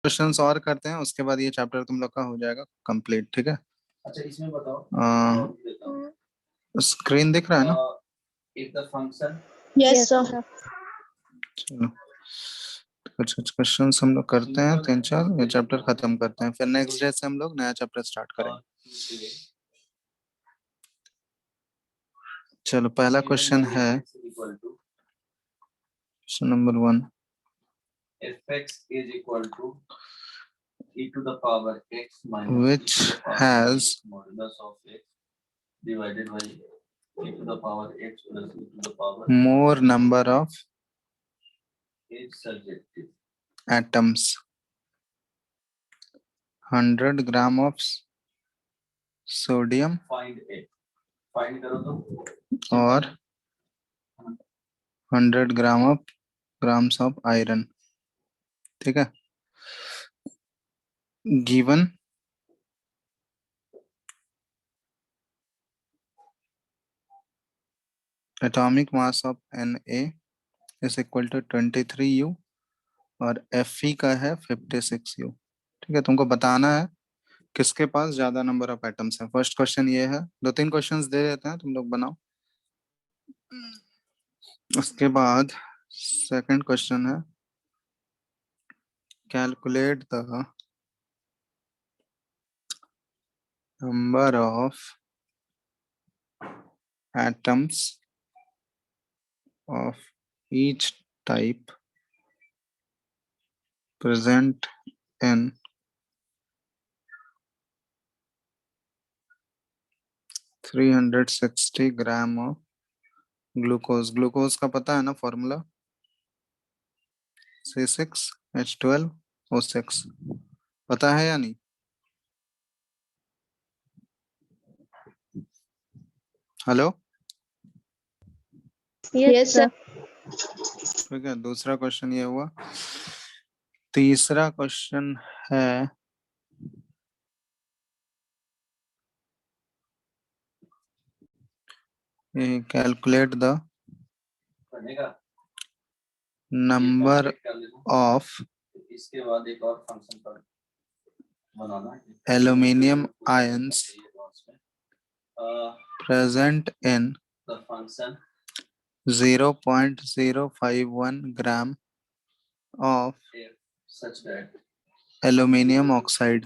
Questions और करते हैं, उसके बाद ये चैप्टर तुम लोग का हो जाएगा कंप्लीट। ठीक है। अच्छा इसमें बताओ, स्क्रीन दिख रहा है ना? if the function yes sir. चलो कुछ कुछ क्वेश्चंस हम लोग करते हैं, 3-4 ये चैप्टर खत्म करते हैं, फिर नेक्स्ट डे से हम लोग नया चैप्टर स्टार्ट करेंगे। चलो पहला क्वेश्चन है, question number 1, fx is equal to e to the power x minus which e to the power has modulus of x divided by e to the power x plus e to the power more number of is subjective atoms, 100 gram of sodium find a find करो तो और 100 grams of iron। ठीक है। Given atomic mass of Na is equal to 23U और Fe का है 56U। ठीक है, तुमको बताना है किसके पास ज्यादा नंबर ऑफ एटम्स है। फर्स्ट क्वेश्चन ये है, 2-3 क्वेश्चंस दे देते हैं, तुम लोग बनाओ। उसके बाद सेकंड क्वेश्चन है, calculate the number of atoms of each type present in 360 gram of glucose. Glucose का पता है ना फॉर्मूला, C6H12O6, पता है या नहीं? Hello, yes sir. ठीक है, दूसरा क्वेश्चन ये हुआ। तीसरा क्वेश्चन है, कैलकुलेट द नंबर ऑफ इसके बाद एक और फंक्शन पर बनाना aluminium ions present in the function 0.051 gram of such that aluminium oxide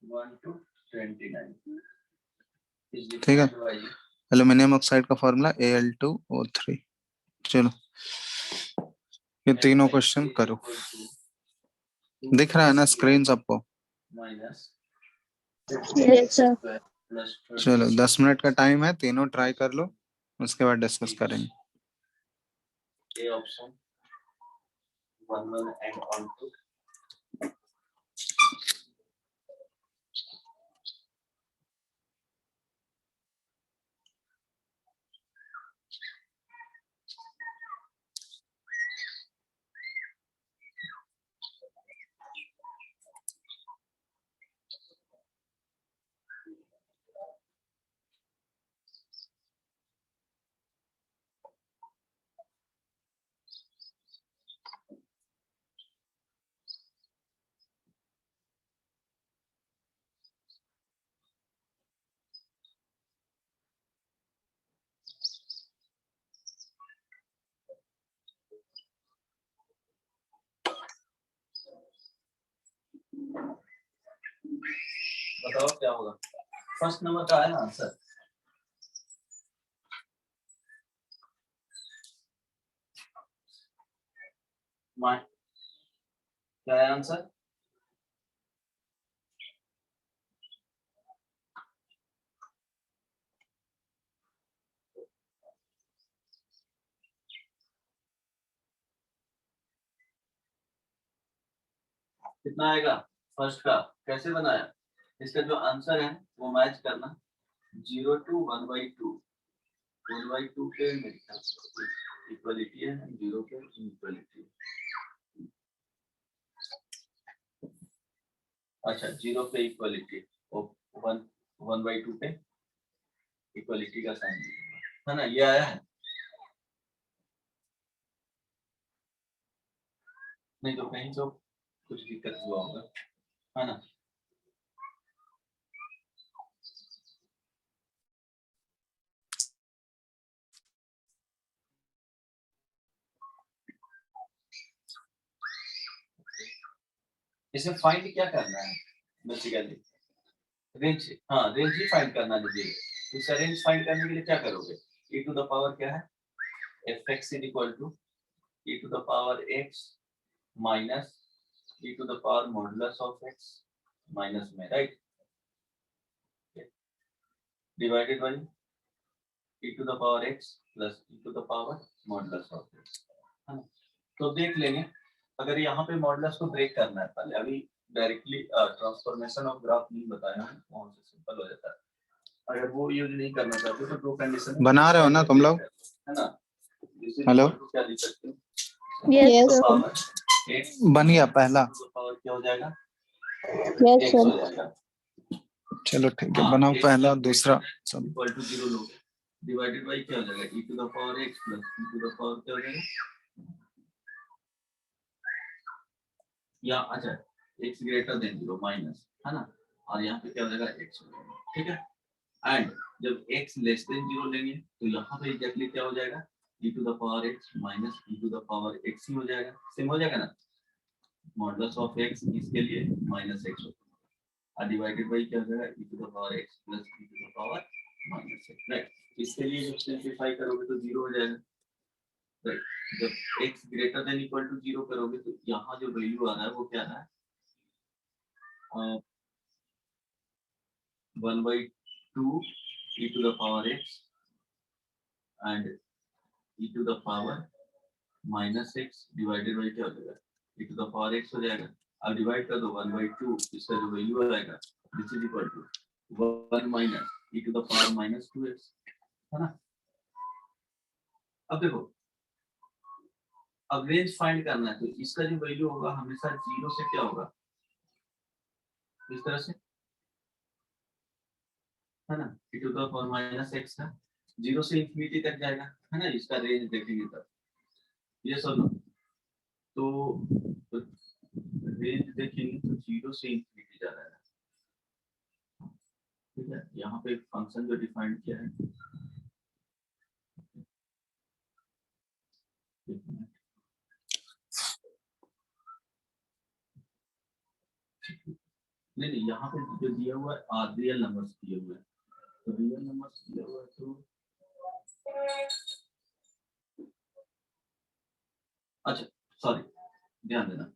1 to 29 is ठीक है। defined by एल्यूमिनियम ऑक्साइड का फॉर्मूला Al2O3। चलो ये तीनों क्वेश्चन करो। दिख रहा है ना स्क्रीन सबको? minus yes sir. plus चलो 10 मिनट का टाइम है, तीनों ट्राई कर लो, उसके बाद डिस्कस करेंगे। A option 1 and 1 2 बताओ क्या होगा। फर्स्ट नंबर का है ना आंसर, क्या है आंसर? कितना आएगा फर्स्ट का? कैसे बनाया? इसका जो आंसर है वो मैच करना 0 to 1/2 1/2 पे इक्वलिटी है, 0 पे इक्वलिटी। अच्छा 0 पे इक्वलिटी और 1/2 पे इक्वलिटी का साइन है ना, ये आया है। नहीं तो कहीं तो कुछ दिक्कत हुआ होगा, है ना। इसे फाइंड क्या करना है बेसिकली, रेंज, हाँ रेंज ही फाइंड करना दीजिए। तो इसे रेंज फाइंड करने के लिए क्या करोगे, e टू द पावर क्या है, fx is equal to e to the power x minus e to the power modulus of x minus में, right, divided by e to the power x plus e to the power modulus of x, है ना। तो देख लेंगे, अगर यहाँ पे modulus को ब्रेक करना है पहले, अभी डायरेक्टली ट्रांसफॉर्मेशन ऑफ ग्राफ नहीं बताया है, वहां से सिंपल हो जाता है। अगर वो यूज नहीं करना चाहते तो दो कंडीशन बना रहे हो ना तुम लोग, है ना। हेलो, क्या लिख सकते हो, Yes, sir. पावर x बन गया पहला, पावर क्या हो जाएगा, Yes, x sir. हो जाएगा। चलो ठीक है, बनाओ पहला दूसरा सब। इक्वल टू 0 लोगे, डिवाइडेड बाय क्या हो जाएगा, e to the power x plus e to the power क्या हो जाएगा, या अच्छा x ग्रेटर देन 0 माइनस, है ना, और यहाँ पे क्या हो जाएगा x हो जाएगा, ठीक है। एंड जब x लेस देन 0 लेंगे तो यहाँ पे एग्जैक्टली क्या हो जाएगा, e to the power x minus e to the power x ही हो जाएगा, सेम हो जाएगा ना, मॉडुलस ऑफ x इसके लिए माइनस x होगा, और डिवाइडेड बाय क्या हो जाएगा, e to the power x plus e to the power minus x, right. इसके लिए जब सिंपलीफाई करोगे तो 0 हो जाएगा, राइट। जब x greater than equal to 0 करोगे तो यहाँ जो वैल्यू आ रहा है वो क्या है, 1/2 e to the power x and e to the power minus x divided by क्या हो जाएगा, e to the power x हो जाएगा। अब डिवाइड कर दो 1/2, इसका जो वैल्यू आएगा this is equal to 1 minus e to the power minus 2x, है ना। अब देखो, अब रेंज फाइंड करना है तो इसका जो वैल्यू होगा हमेशा 0 से क्या होगा, इस तरह से, है ना, e to the power minus x का 0 से इंफिनिटी तक जाएगा, है ना, इसका रेंज देखेंगे तब, ये सुनो, तो रेंज देखेंगे तो 0 से इंफिनिटी जा रहा है, ठीक है। यहाँ पे फंक्शन जो डिफाइन किया है, नहीं यहाँ पे जो दिया हुआ है रियल नंबर्स दिए हुए हैं, तो रियल नंबर्स दिया हुआ है तो अच्छा सॉरी ध्यान देना,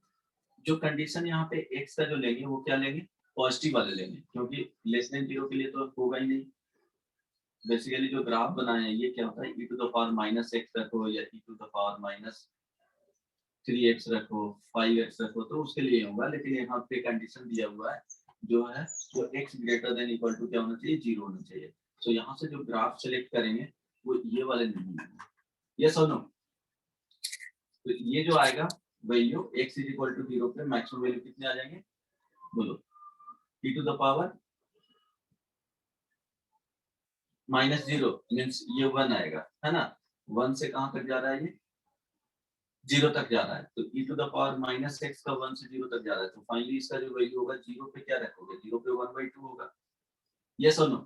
जो कंडीशन यहाँ पे x का जो लेंगे वो क्या लेंगे, पॉजिटिव वाले लेंगे, क्योंकि लेस देन 0 के लिए तो होगा ही नहीं। बेसिकली जो ग्राफ बनाए हैं ये क्या होता है, e to the power minus x रखो या e to the power minus 3x रखो 5x रखो तो उसके लिए होगा, लेकिन यहाँ पे कंडीशन दिया हुआ है जो है वो x greater than equal to क्या होना चाहिए, 0 होना चाहिए। सो यहाँ से जो ग्राफ सेलेक्ट करेंगे वो ये वाले नहीं है, यस और नो। तो ये जो आएगा value x is equal to 0 पे मैक्सिमम वैल्यू कितने आ जाएंगे, बोलो, e to the power minus 0 means ये 1 आएगा, है ना, 1 से कहाँ तक जा रहा है, ये 0 तक जा रहा है, तो e to the power minus x का 1 से 0 तक जा रहा है, तो फाइनली इसका जो वैल्यू होगा 0 पे क्या रखोगे, 0 पे 1/2 होगा, यस और no.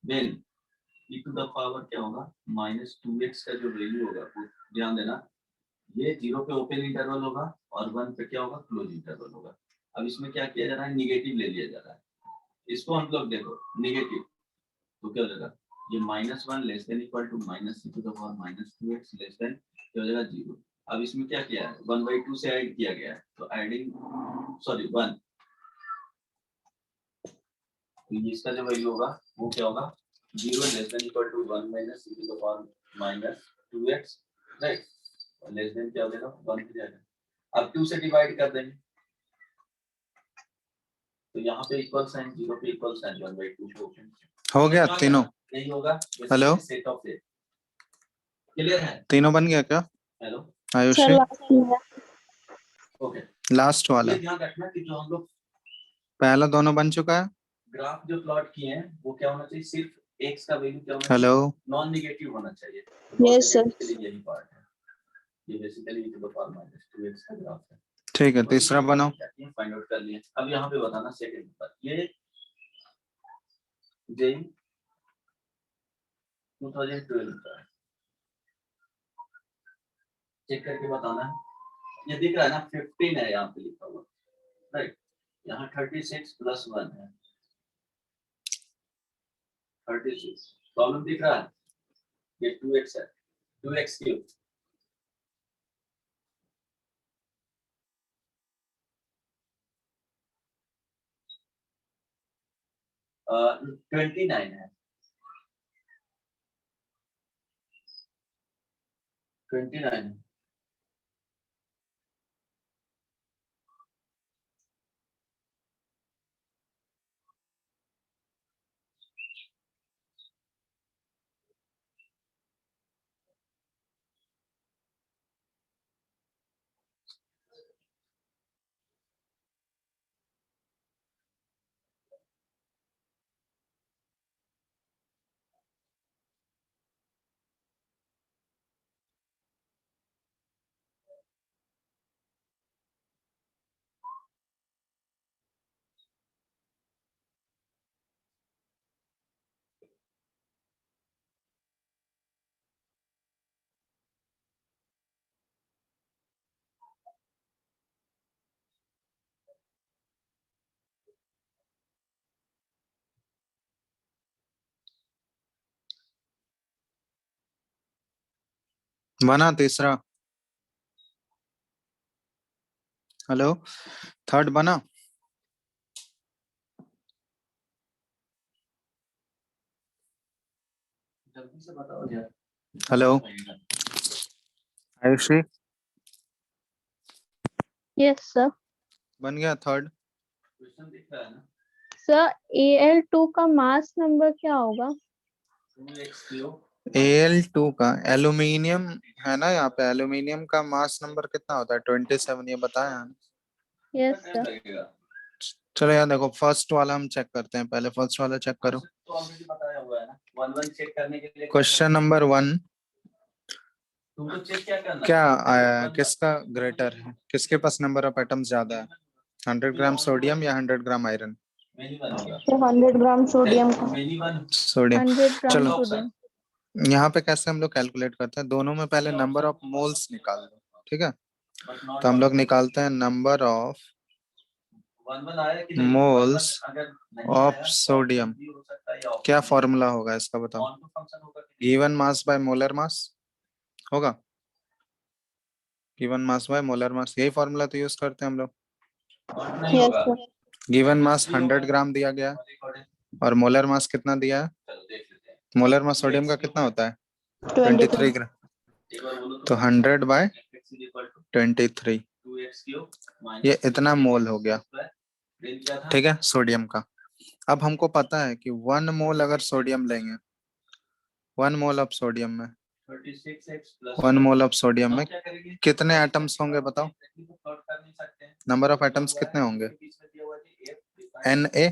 Then e to the power क्या होगा, माइनस 2x का जो वैल्यू होगा वो ध्यान देना, ये 0 पे ओपन इंटरवल होगा और 1 पे क्या होगा, क्लोज इंटरवल होगा। अब इसमें क्या किया जा रहा है, निगेटिव ले लिया जा रहा है, इसको हम लोग देखो निगेटिव, तो क्या हो जाएगा, ये -1 less than equal to minus e to the power minus 2x less than क्या हो जाएगा 0। अब इसमें क्या किया है, 1/2 से ऐड किया गया है, तो ऐडिंग सॉरी 1, तो इसका जो वैल्यू होगा वो क्या होगा, 0 less than equal to 1 minus e to the power minus 2x, right, और लेस देन क्या हो जाएगा 1 हो जाएगा। अब 2 से डिवाइड कर देंगे तो यहाँ पे इक्वल साइन, 0 पे इक्वल साइन 1/2 हो गया तीनों, नहीं होगा, hello set of A clear है, तीनों बन गया क्या, hello Sir, Ayushi last year. Okay. Last वाला, ये ध्यान रखना कि जो हम लोग पहला दोनों बन चुका है, ग्राफ जो प्लॉट किए हैं वो क्या होना चाहिए, सिर्फ x का वैल्यू क्या होना हेलो चाहिए, नॉन नेगेटिव होना चाहिए, Yes, sir. यही पार्ट है, ये basically e to the power minus 2x का ग्राफ है। ठीक है, तीसरा बनाओ। फाइंड आउट कर लिए। अब यहाँ पे बताना सेकंड नंबर, ये जेई 2012 का है, चेक करके बताना है। ये दिख रहा है ना, 15 है यहाँ पे लिखा हुआ, राइट। यहाँ 36 प्लस 1 है, 36। प्रॉब्लम दिख रहा है, ये 2x है, 2x क्यूब। uh, 29 है, 29 है। बना तीसरा। हेलो, थर्ड बना। जल्दी से बताओ यार। Hello Ayushi, Yes, sir. बन गया थर्ड। क्वेश्चन दिख रहा है ना, Sir, Al2 का मास नंबर क्या होगा? 2x cube. Al2 का एल्यूमिनियम है ना, यहाँ पे एल्यूमिनियम का मास नंबर कितना होता है? 27, ये बताया। Yes, time sir. लगेगा। चलो यार देखो, फर्स्ट वाला हम चेक करते हैं पहले। फर्स्ट वाला चेक करो। तो ऑलरेडी बताया हुआ है ना, 1 1 चेक करने के लिए क्वेश्चन नंबर 1, तुमको चेक क्या करना क्या है? आया है? किसका ग्रेटर है? किसके पास नंबर ऑफ एटम्स ज्यादा है? 100 ग्राम सोडियम या 100 ग्राम आयरन? मेनी वन होगा। तो 100 ग्राम सोडियम का। Many one sodium. 100 ग्राम चलो सोडियम। यहाँ पे कैसे हम लोग कैलकुलेट करते हैं? दोनों में पहले नंबर ऑफ मोल्स निकाल दो, ठीक है। तो हम लोग निकालते हैं नंबर ऑफ 1 1 आया कि नहीं? मोल्स अगर नहीं ऑफ आया, सोडियम। भी हो सकता है या क्या फॉर्मूला होगा इसका बताओ? ऑन टू फंक्शन होगा कि नहीं? Given mass by molar mass होगा। Given mass by molar mass, यही फॉर्मूला तो यूज करते हैं हम लोग। ऑन टू नहीं Yes, होगा। sir. गिवन मास 100 ग्राम दिया गया और मोलर मास कितना दिया है? चलो देख लेते हैं। मोलर मास सोडियम का कितना होता है? 23. 23 ग्राम। एक बार बोलो तो 100 by x is equal to 23, 2x cube ये इतना मोल हो गया, देन क्या था? ठीक है, सोडियम का। अब हमको पता है कि 1 मोल अगर सोडियम लेंगे, 1 मोल ऑफ सोडियम में 36x 1 मोल ऑफ सोडियम में क्या करेंगे? कितने एटम्स होंगे बताओ? प्लॉट कर नहीं सकते। नंबर ऑफ एटम्स कितने होंगे? बीच में दिया हुआ है F Na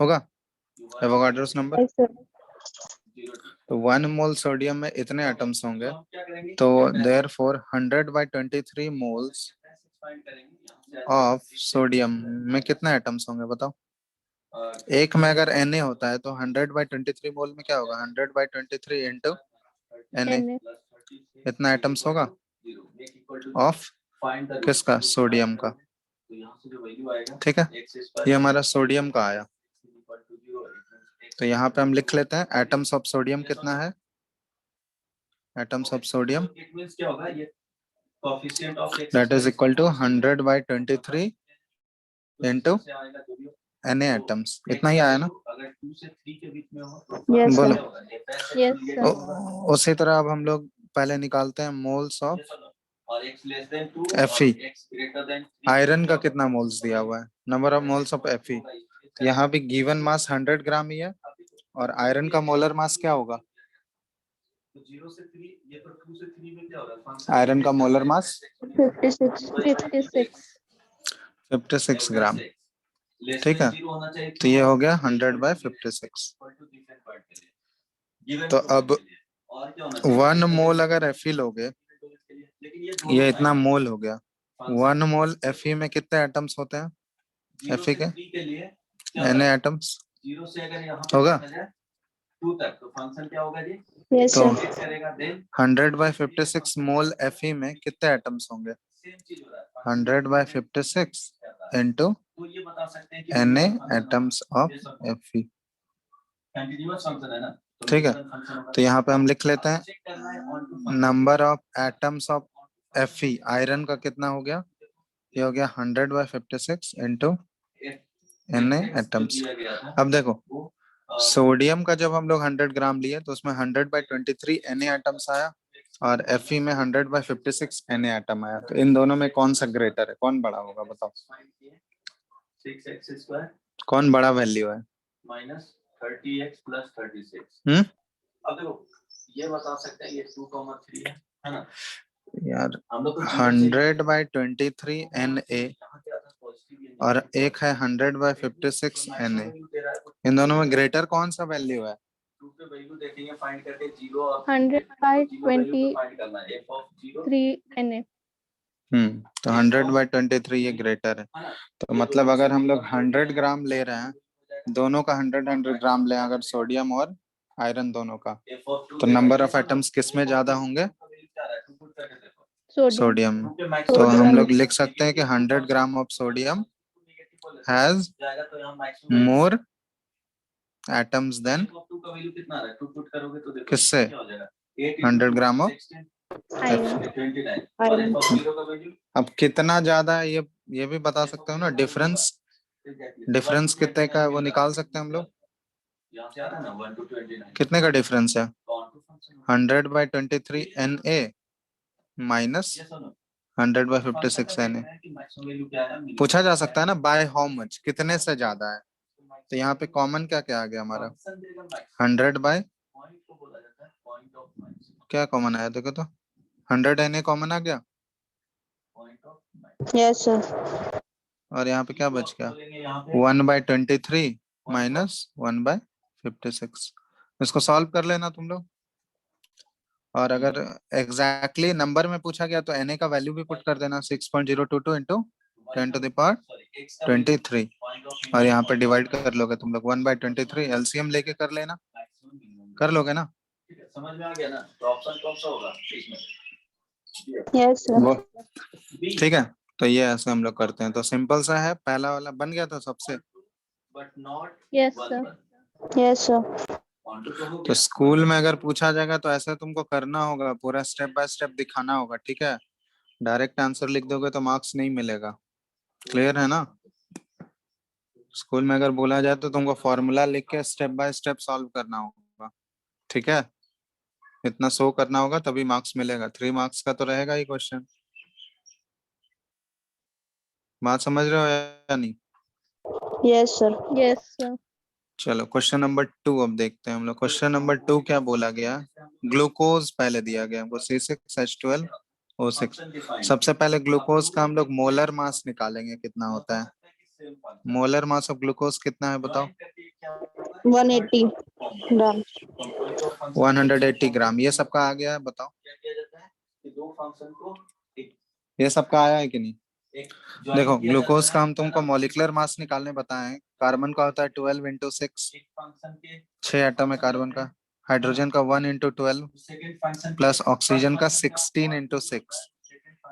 होगा, एवोगाड्रोस नंबर। Yes, sir. तो 1 मोल सोडियम में इतने एटम्स होंगे, तो therefore 100 by 23 moles of sodium में कितने एटम्स होंगे बताओ? एक में अगर Na होता है तो 100 बाय 23 मोल में क्या होगा? 100 बाय 23 इंटू Na, Na. इतना एटम्स होगा ऑफ किसका? सोडियम का, ठीक है। ये हमारा सोडियम का आया। तो यहाँ पे हम लिख लेते हैं एटम्स ऑफ सोडियम कितना है? Atoms of sodium that is equal to 100 by 23 into Na atoms, इतना ही आया ना? Yes, बोलो। sir. Yes, sir. उसी तरह अब हम लोग पहले निकालते हैं मोल्स ऑफ Fe। आयरन का कितना मोल्स दिया हुआ है? Number of moles of Fe। यहाँ भी गिवन मास 100 ग्राम ही है और आयरन का मोलर मास क्या होगा? 0 से 3, ये तो 2 से 3 में क्या होगा? आयरन का मोलर मास 56. 56 ग्राम, ठीक है। तो ये हो गया 100 बाय 56। तो अब 1 मोल अगर Fe लोगे, ये इतना मोल हो गया, 1 मोल Fe में कितने एटम्स होते हैं? 0 Fe से के 3 के लिए क्या Na होगा? एटम्स 0 से अगर यहाँ पे होगा? देखा जाए 2 तक तो फंक्शन क्या होगा जी? Yes, तो sir. X करेगा देन 100/56 मोल Fe में कितने एटम्स होंगे? सेम चीज हो रहा है 100/56 into तो ये बता सकते हैं कि Na function होगा। atoms of ये सब Fe। कंटीन्यूअस फंक्शन है ना तो ठीक है, मिनिमम फंक्शन होगा। तो यहाँ पे हम लिख लेते हैं चेक करना है on to function number of atoms of Fe iron का कितना हो गया? ये हो गया 100/56 into Na एटम्स। अब देखो सोडियम का जब हम लोग 100 ग्राम लिए तो उसमें 100/23 Na एटम्स आया और Fe में 100/56 Na एटम आया। तो इन दोनों में कौन सा ग्रेटर है, कौन बड़ा होगा बताओ? 6x² कौन बड़ा वैल्यू है? Minus 30x plus 36। अब देखो ये बता सकते हैं ये 2,3 है ना यार हम लोग 100/23 Na और एक है 100/56 Na। इन दोनों में ग्रेटर कौन सा वैल्यू है? पे वैल्यू देखेंगे फाइंड करके 0 और 100/23 फाइंड करना है f of 0 Na. तो 100/23 ये ग्रेटर है। तो मतलब अगर हम लोग 100 ग्राम ले रहे हैं, दोनों का 100 ग्राम ले अगर सोडियम और आयरन दोनों का, तो नंबर ऑफ एटम्स किस में ज्यादा होंगे? Sodium. सोडियम। तो हम लोग लिख सकते हैं कि 100 gram of sodium has more atoms than किससे? 100 ग्राम ऑफ Iron. अब कितना ज्यादा है ये भी बता सकते हो ना। डिफरेंस कितने का है वो निकाल सकते हैं हम लोग। कितने का डिफरेंस है? 100/23 Na माइनस 100/56 Na। पूछा जा सकता है ना बाय हाउ मच, कितने से ज्यादा है। तो यहाँ पे कॉमन क्या क्या आ गया हमारा? 100 बाय क्या कॉमन आया देखो तो 100 Na कॉमन आ गया Yes, sir. और यहाँ पे क्या बच गया? 1/23 माइनस 1/56। इसको सॉल्व कर लेना तुम लोग। और अगर एग्जैक्टली नंबर में पूछा गया तो Na का वैल्यू भी पुट कर देना 6.022 इंटू 10⁻23 और यहाँ पे डिवाइड कर लोगे तुम लोग 1/23 एलसीएम लेके कर लेना। कर लोगे ना? समझ में आ गया ना तो ऑप्शन कौन सा होगा इसमें? Yes, sir. वो ठीक है, तो ये ऐसे हम लोग करते हैं। तो सिंपल सा है, पहला वाला बन गया था सबसे। But not Yes, sir. Yes, sir. तो स्कूल में अगर पूछा जाएगा तो ऐसा तुमको करना होगा, पूरा स्टेप बाय स्टेप दिखाना होगा। ठीक है, डायरेक्ट आंसर लिख दोगे तो मार्क्स नहीं मिलेगा। क्लियर है ना? स्कूल में अगर बोला जाए तो तुमको फॉर्मूला लिख के स्टेप बाय स्टेप सॉल्व करना होगा। ठीक है, इतना शो करना होगा तभी मार्क्स मिलेगा। 3 मार्क्स का तो रहेगा ही क्वेश्चन। बात समझ रहे हो या नहीं? Yes, sir. Yes, sir. चलो क्वेश्चन नंबर 2 अब देखते हैं हम लोग। क्वेश्चन नंबर 2 क्या बोला गया? ग्लूकोज पहले दिया गया हमको C6H12O6। सबसे पहले ग्लूकोज का हम लोग मोलर मास निकालेंगे, कितना होता है। मोलर मास ऑफ ग्लूकोज कितना है बताओ? 180 grams. 180 ग्राम। ये सबका आ गया है बताओ? ये सबका आया है कि नहीं? देखो ग्लूकोज का हम तुमको मॉलिक्यूलर मास निकालने बताए। कार्बन का होता है 12 इंटू 6, 6 एटम है कार्बन का। हाइड्रोजन का 1 इंटू 12 प्लस ऑक्सीजन का 16 इंटू 6।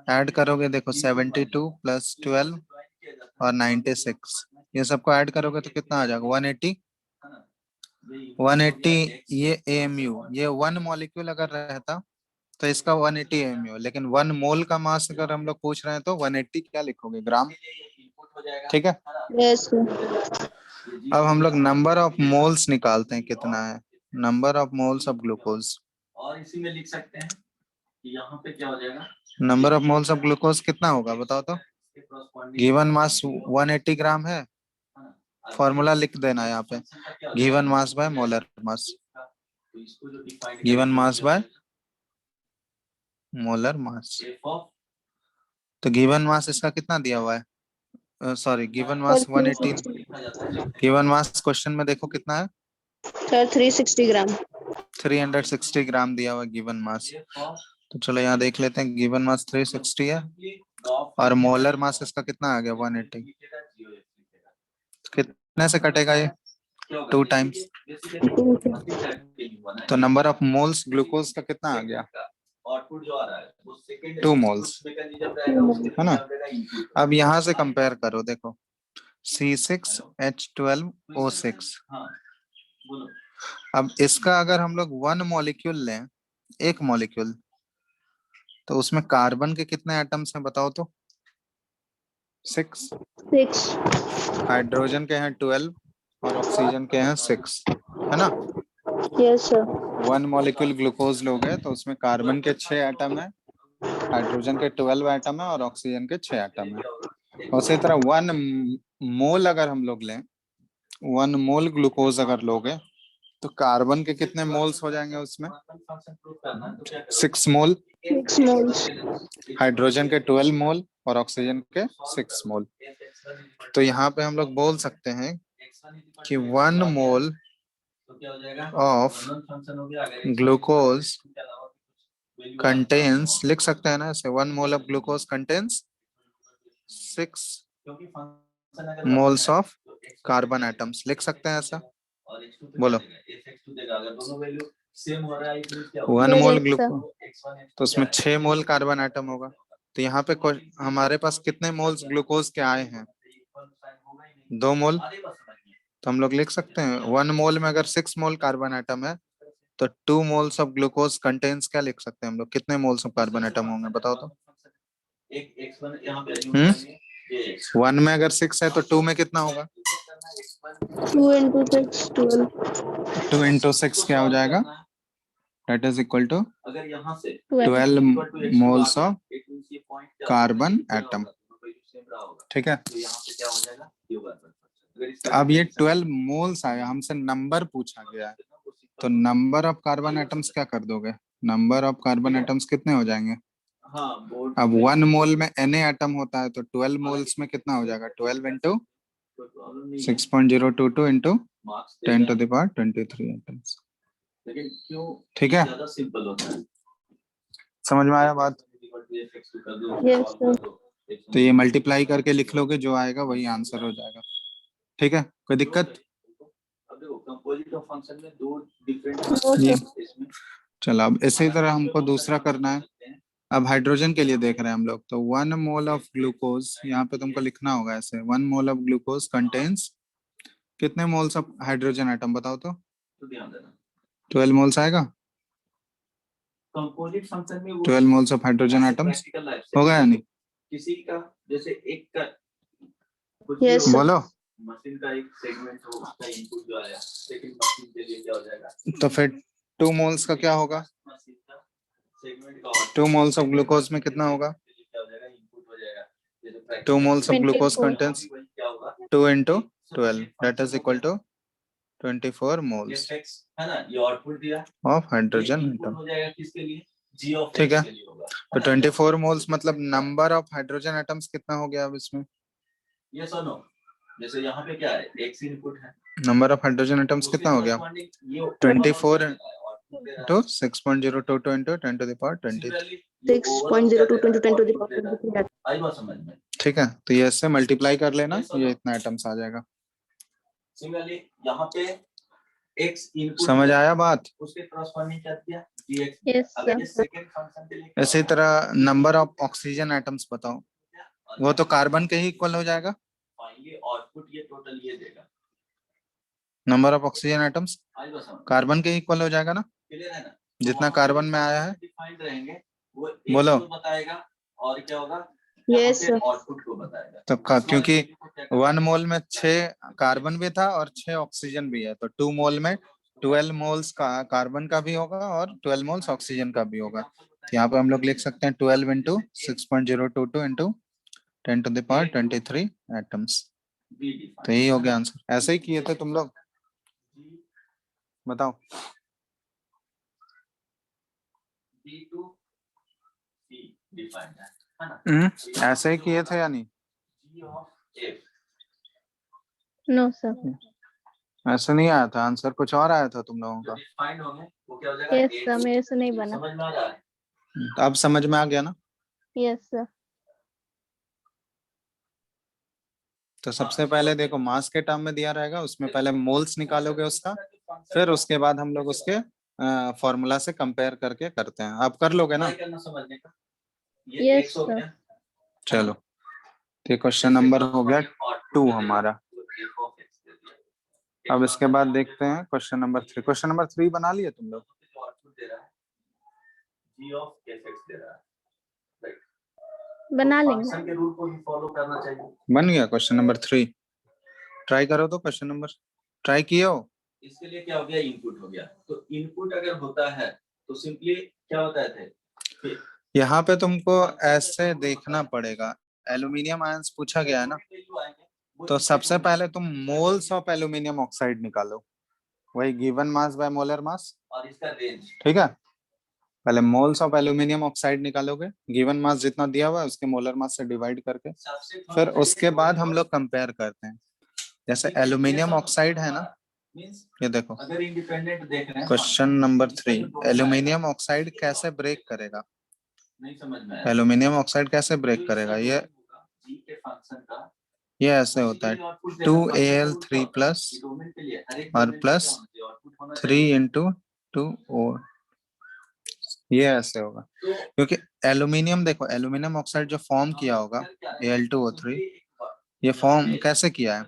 ऐड करोगे देखो 72 प्लस 12 और 96। ये सबको ऐड करोगे तो कितना आ जाएगा? 180। 180 ये AMU, ये 1 मॉलिक्यूल अगर रहता तो इसका 180 AMU, लेकिन 1 मोल का मास अगर हम लोग पूछ रहे हैं तो 180 क्या लिखोगे? ग्राम। ठीक है, Yes, sir. अब हम लोग नंबर ऑफ मोल्स निकालते हैं कितना है। Number of moles of glucose, और इसी में लिख सकते हैं कि यहाँ पे क्या हो जाएगा? Number of moles of glucose कितना होगा बताओ तो? गिवन मास 180 ग्राम है, फॉर्मूला लिख देना यहाँ पे, given mass by molar mass. Given mass by molar मास। तो गिवन मास इसका कितना दिया हुआ है? Sorry, given mass 180। Given mass question में देखो कितना है? Sir, 360 gram. 360 ग्राम दिया हुआ गिवन मास। तो चलो यहाँ देख लेते हैं, गिवन मास 360 है और मोलर मास इसका कितना आ गया 180। कितने से कटेगा ये 2 टाइम्स, तो नंबर ऑफ मोल्स ग्लूकोज का कितना आ गया आउटपुट जो आ रहा है वो सेकंड 2 मोल्स, है ना। अब यहाँ से कंपेयर करो, देखो C6H12O6। अब इसका अगर हम लोग 1 मॉलिक्यूल लें, एक मॉलिक्यूल, तो उसमें कार्बन के कितने एटम्स हैं बताओ तो 6, 6 हाइड्रोजन के हैं 12 और ऑक्सीजन के हैं 6, है ना। यस सर 1 मॉलिक्यूल ग्लूकोज लोगे तो उसमें कार्बन के 6 एटम है, हाइड्रोजन के 12 एटम है और ऑक्सीजन के 6 एटम है। उसी तरह 1 मोल अगर हम लोग लें, 1 मोल ग्लूकोज अगर लोगे तो कार्बन के कितने मोल्स हो जाएंगे उसमें 6 मोल, 6 मोल्स हाइड्रोजन के 12 मोल और ऑक्सीजन के 6 मोल। तो यहाँ पे हम लोग बोल सकते हैं कि 1 मोल ऑफ ग्लूकोज कंटेन्स, लिख सकते हैं ना ऐसे, 1 mole of glucose contains 6 moles of carbon atoms, लिख सकते हैं ऐसा, बोलो। 1 मोल ग्लूकोज तो उसमें 6 मोल कार्बन एटम होगा, तो यहाँ पे हमारे पास कितने मोल्स ग्लूकोज के आए हैं 2 मोल, तो हम लोग लिख सकते हैं 1 मोल में अगर 6 मोल कार्बन एटम है तो 2 मोल्स ऑफ ग्लूकोज कंटेन्स क्या लिख सकते हैं हम लोग, कितने मोल्स ऑफ कार्बन एटम होंगे बताओ तो। 1 में अगर 6 है तो 2 में कितना होगा 2 into 6 12 2 into 6 क्या हो जाएगा, that is equal to 12 moles of carbon atom, ठीक है। तो अब ये 12 मोल्स आया, हमसे नंबर पूछा गया है, तो नंबर ऑफ कार्बन एटम्स क्या कर दोगे, नंबर ऑफ कार्बन एटम्स कितने हो जाएंगे। अब 1 मोल में Na एटम होता है तो 12 मोल्स में कितना हो जाएगा 12 into 6.022 into 10 to the power 23 atoms, ठीक है। समझ में आया बात। यस सर तो ये मल्टीप्लाई करके लिख लोगे, जो आएगा वही आंसर हो जाएगा, ठीक है। कोई दिक्कत। ये चलो, अब इसी तरह हमको दूसरा करना है। अब हाइड्रोजन के लिए देख रहे हैं हम लोग, तो 1 मोल ऑफ ग्लूकोज, यहाँ पे तुमको लिखना होगा ऐसे, 1 मोल ऑफ ग्लूकोज कंटेन्स कितने मोल्स ऑफ हाइड्रोजन एटम बताओ तो 12 मोल्स आएगा, 12 मोल्स ऑफ हाइड्रोजन एटम्स होगा या नहीं, किसी का जैसे एक का यस बोलो। मशीन का एक सेगमेंट हो, उसका इनपुट जो आया, लेकिन मशीन के लिए क्या हो जाएगा, तो फिर 2 मोल्स का क्या होगा, मशीन का सेगमेंट का 2 मोल्स ऑफ ग्लूकोज में कितना होगा क्या हो जाएगा, इनपुट हो जाएगा, जैसे 2 मोल्स ऑफ ग्लूकोज 24 कंटेन्स क्या होगा 2 into 12 that is equal to 24 moles है ना, ये आउटपुट दिया of hydrogen atom, हो जाएगा किसके लिए, जी ऑफ ठीक है। के लिए होगा, तो 24 मोल्स मतलब नंबर ऑफ हाइड्रोजन एटम्स कितना हो गया अब इसमें, ये सुनो, जैसे यहाँ पे क्या है, एक्स इनपुट है, नंबर ऑफ हाइड्रोजन एटम्स कितना हो गया 24 into 6.022 into 10 to the power 23, 6.02 into 10 to the power 23 आई बात समझ में। ठीक है। तो ये इससे मल्टीप्लाई कर लेना, ये इतना एटम्स आ जाएगा। सिमिलरली यहाँ पे x इनपुट समझ आया बात। उसके कॉरस्पॉन्डिंग क्या दिया gx, यस अगर ये सर सेकंड फंक्शन के लिए इसी तरह नंबर ऑफ ऑक्सीजन एटम्स बताओ, वो तो कार्बन के ही इक्वल हो जाएगा, ये आउटपुट ये टोटल ये देगा, number of oxygen atoms carbon के ही इक्वल हो जाएगा ना, क्लियर है ना, जितना कार्बन में आया है डिफाइंड रहेंगे, वो बोलो। x को बताएगा और क्या होगा, यस सर आउटपुट को बताएगा। तो क्योंकि 1 मोल में 6 कार्बन भी था और 6 ऑक्सीजन भी है, तो 2 मोल में 12 मोल्स का कार्बन का भी होगा और 12 मोल्स ऑक्सीजन का भी होगा। तो यहाँ पे हम लोग लिख सकते हैं 12 into 6.022 into 10 to the power 23 atoms. तो यही हो गया आंसर। ऐसे ही किए थे तुम लोग, बताओ। ऐसे ही किए थे या नहीं, नो सर ऐसे नहीं आया था आंसर, कुछ और आया था तुम लोगों का। यस सर मेरे से नहीं बना, अब समझ में आ गया ना। यस सर तो सबसे पहले देखो मास के टर्म में दिया रहेगा, उसमें पहले मोल्स निकालोगे उसका, फिर उसके बाद हम लोग उसके फॉर्मूला से कंपेयर करके करते हैं। आप कर लोगे ना? करना समझने का। ये Yes, 100 sir. गया। चलो, तो क्वेश्चन नंबर हो गया 2 हमारा। अब इसके बाद देखते हैं क्वेश्चन नंबर 3। क्वेश्चन नंबर 3 बना लिए तुम लोग? g of fx दे रहा है, बना लेंगे। फंक्शन के रूल को ही फॉलो करना चाहिए। बन गया क्वेश्चन नंबर 3? ट्राई करो तो क्वेश्चन नंबर, ट्राई किए हो? इसके लिए क्या हो गया, इनपुट हो गया। तो इनपुट अगर होता है तो सिंपली क्या होता है, यहाँ पे तुमको ऐसे देखना पड़ेगा, एल्यूमिनियम आयंस पूछा गया है ना, तो सबसे पहले तुम मोल्स ऑफ एल्यूमिनियम ऑक्साइड निकालो, वही गिवन मास बाय मोलर मास, और इसका रेंज। ठीक है? पहले मोल्स ऑफ एल्यूमिनियम ऑक्साइड निकालोगे, गिवन मास जितना दिया हुआ है उसके मोलर मास से डिवाइड करके, फिर उसके बाद हम लोग कंपेयर करते हैं। जैसे एल्यूमिनियम ऑक्साइड है ना, ये देखो अगर इंडिपेंडेंट देख रहे हैं क्वेश्चन नंबर 3, एल्यूमिनियम ऑक्साइड कैसे ब्रेक करेगा? नहीं समझ में, एल्यूमिनियम ऑक्साइड कैसे ब्रेक करेगा? ये ऐसे होता है 2Al3 प्लस और प्लस 3 इंटू 2O, ये ऐसे होगा। क्योंकि एल्यूमिनियम देखो, एल्यूमिनियम ऑक्साइड जो फॉर्म किया होगा Al2O3, ये फॉर्म कैसे किया है?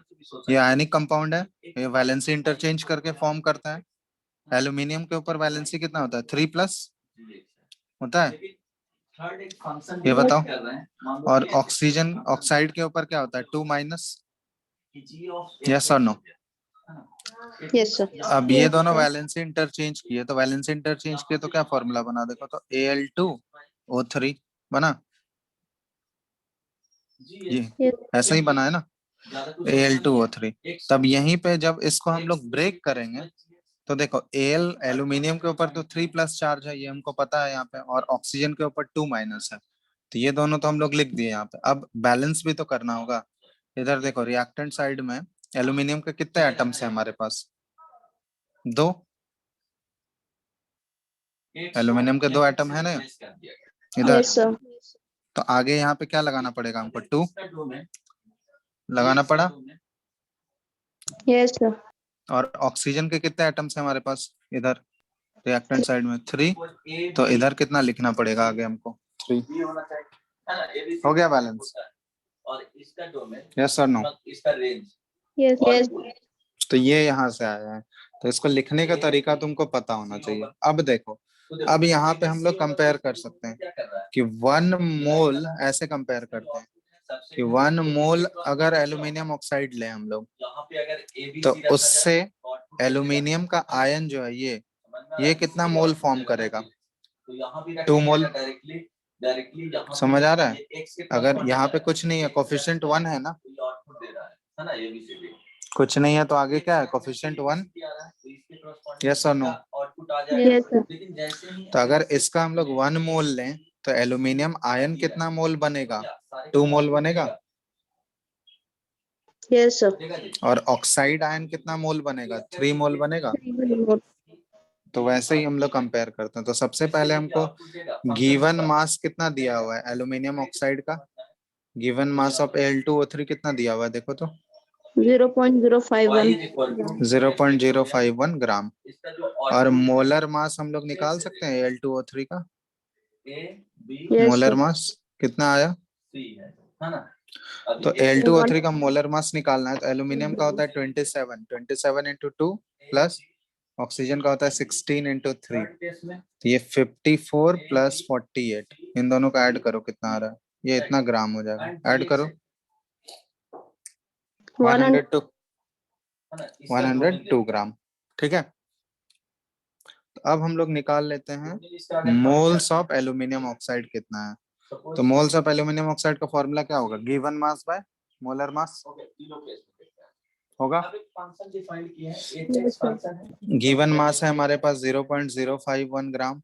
ये आयनिक कंपाउंड है, ये वैलेंसी इंटरचेंज करके फॉर्म करता है। एल्यूमिनियम के ऊपर वैलेंसी कितना होता है? 3+ होता है, ये बताओ। और ऑक्सीजन ऑक्साइड के ऊपर क्या होता है? 2-। यस और नो? Yes, sir. अब ये दोनों वैलेंसी इंटरचेंज किए, तो वैलेंसी इंटरचेंज किए तो क्या फॉर्मूला बना? देखो तो Al2O3 बना, ये ऐसा ही बना है ना, Al2O3। तब यहीं पे जब इसको हम लोग ब्रेक करेंगे तो देखो एल्यूमिनियम के ऊपर तो 3+ चार्ज है, ये हमको पता है यहाँ पे, और ऑक्सीजन के ऊपर 2- है, तो ये दोनों तो हम लोग लिख दिए यहाँ पे। अब बैलेंस भी तो करना होगा। इधर देखो रिएक्टेंट साइड में एल्यूमिनियम के कितने एटम्स है हमारे पास? 2। एल्यूमिनियम के 2 एटम है ना इधर। Yes, sir. तो आगे यहाँ पे क्या लगाना पड़ेगा हमको? 2 लगाना पड़ा। Yes, sir. और ऑक्सीजन के कितने एटम्स है हमारे पास इधर रिएक्टेंट साइड में? 3। तो इधर कितना लिखना पड़ेगा आगे हमको? 3। हो गया बैलेंस? और इसका डोमेन, यस और नो? इसका रेंज। Yes, yes. तो ये यहाँ से आया है, तो इसको लिखने का तरीका तुमको पता होना चाहिए। अब देखो, अब यहाँ पे हम लोग कंपेयर कर सकते हैं कि 1 मोल, ऐसे कंपेयर करते हैं कि 1 मोल अगर एल्यूमिनियम ऑक्साइड ले हम लोग, तो उससे एल्यूमिनियम का आयन जो है ये कितना मोल फॉर्म करेगा? 2 मोल। समझ आ रहा है? अगर यहाँ पे कुछ नहीं है, कोफिशिएंट 1 है ना, कुछ नहीं है तो आगे क्या है? कोफिशिएंट 1। यस और नो? Yes, sir. तो अगर इसका हम लोग 1 मोल लें तो एल्यूमिनियम आयन कितना मोल बनेगा? 2 मोल बनेगा। Yes, sir. और ऑक्साइड आयन कितना मोल बनेगा? 3 मोल बनेगा। तो वैसे ही हम लोग कंपेयर करते हैं। तो सबसे पहले हमको गिवन मास कितना दिया हुआ है एल्यूमिनियम ऑक्साइड का? गिवन मास ऑफ Al2O3 कितना दिया हुआ है देखो तो? 0.051. 0.051 ग्राम। और मोलर मास हम लोग निकाल सकते हैं Al2O3 का? Yes, molar sir. मास कितना आया? तो Al2O3 का मोलर मास निकालना है, तो एल्यूमिनियम का होता है 27 इंटू 2 प्लस ऑक्सीजन का होता है 16 इंटू 3, तो ये 54 प्लस 48, इन दोनों का ऐड करो कितना आ रहा है? ये इतना ग्राम हो जाएगा। ऐड करो 102 ग्राम, ठीक है। तो अब हम लोग निकाल लेते हैं मोल्स ऑफ एल्यूमिनियम ऑक्साइड कितना है। तो मोल्स ऑफ एल्यूमिनियम ऑक्साइड का फॉर्मूला क्या होगा? Given mass by molar mass होगा। गिवन मास है हमारे पास 0.051 ग्राम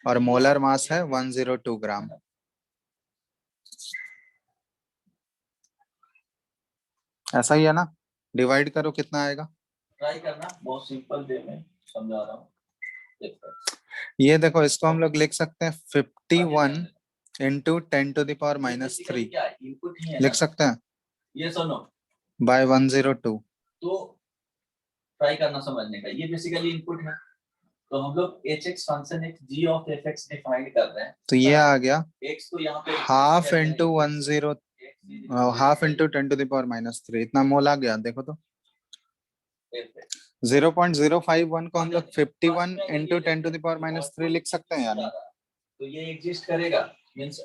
और मोलर मास है 102 ग्राम। ऐसा ही है ना? डिवाइड करो कितना आएगा? ट्राई करना, बहुत सिंपल वे में समझा रहा हूँ। ये देखो, इसको हम लोग लिख सकते हैं 51 इंटू 10⁻³ लिख सकते हैं। ये सुनो, by 102। तो ट्राई करना समझने का, ये बेसिकली इनपुट है। तो हम लोग hx फंक्शन एक g ऑफ fx डिफाइन कर रहे हैं। तो ये आ गया x तो यहाँ पे हाफ इंटू 10 हाफ इंटू 10⁻³ इतना मोल आ गया। देखो तो 0.051 को हम लोग 51 इंटू 10⁻³ लिख सकते हैं यानी, तो ये एग्जिस्ट करेगा, मींस